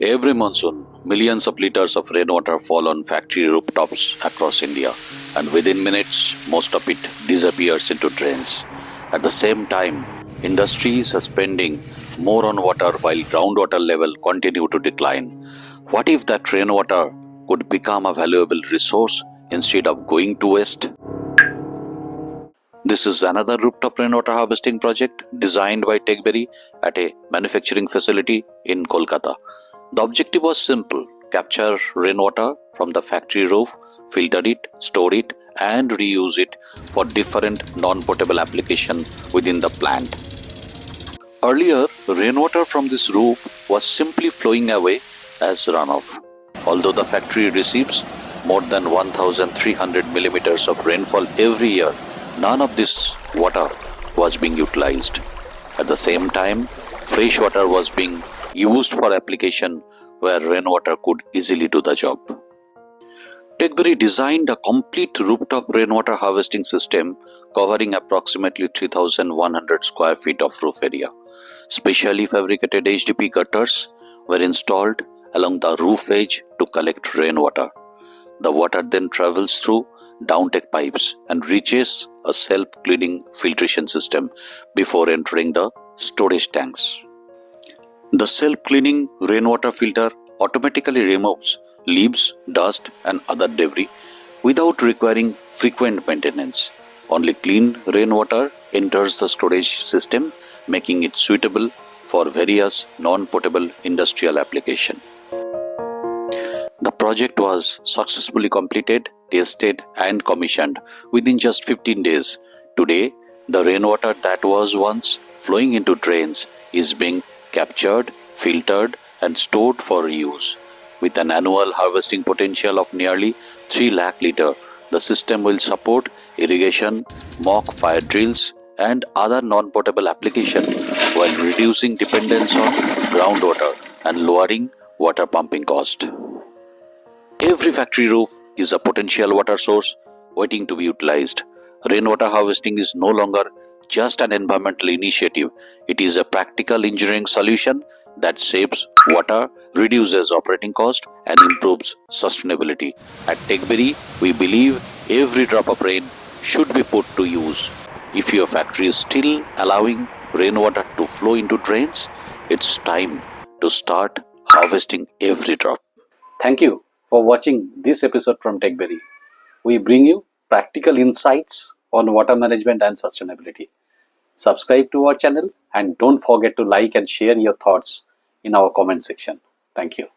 Every monsoon, millions of liters of rainwater fall on factory rooftops across India, and within minutes, most of it disappears into drains. At the same time, industries are spending more on water while groundwater level continue to decline. What if that rainwater could become a valuable resource instead of going to waste? This is another rooftop rainwater harvesting project designed by TekBerry at a manufacturing facility in Kolkata. The objective was simple: capture rainwater from the factory roof, filter it, store it, and reuse it for different non-potable application within the plant. Earlier, rainwater from this roof was simply flowing away as runoff. Although the factory receives more than 1,300 millimeters of rainfall every year, none of this water was being utilized. At the same time, fresh water was being used for application where rainwater could easily do the job. TekBerry designed a complete rooftop rainwater harvesting system covering approximately 3,100 square feet of roof area. Specially fabricated HDP gutters were installed along the roof edge to collect rainwater. The water then travels through downtake pipes and reaches a self-cleaning filtration system before entering the storage tanks. The self-cleaning rainwater filter automatically removes leaves, dust, and other debris without requiring frequent maintenance. Only clean rainwater enters the storage system, making it suitable for various non-potable industrial applications. The project was successfully completed, tested, and commissioned within just 15 days. Today, the rainwater that was once flowing into drains is being captured, filtered, and stored for reuse. With an annual harvesting potential of nearly 3 lakh litres, the system will support irrigation, mock fire drills, and other non-potable applications while reducing dependence on groundwater and lowering water pumping cost. Every factory roof is a potential water source waiting to be utilized. Rainwater harvesting is no longer just an environmental initiative. It is a practical engineering solution that saves water, reduces operating cost, and improves sustainability. At TekBerry, we believe every drop of rain should be put to use. If your factory is still allowing rainwater to flow into drains, it's time to start harvesting every drop. Thank you for watching this episode from TekBerry. We bring you practical insights on water management and sustainability. Subscribe to our channel and don't forget to like and share your thoughts in our comment section. Thank you.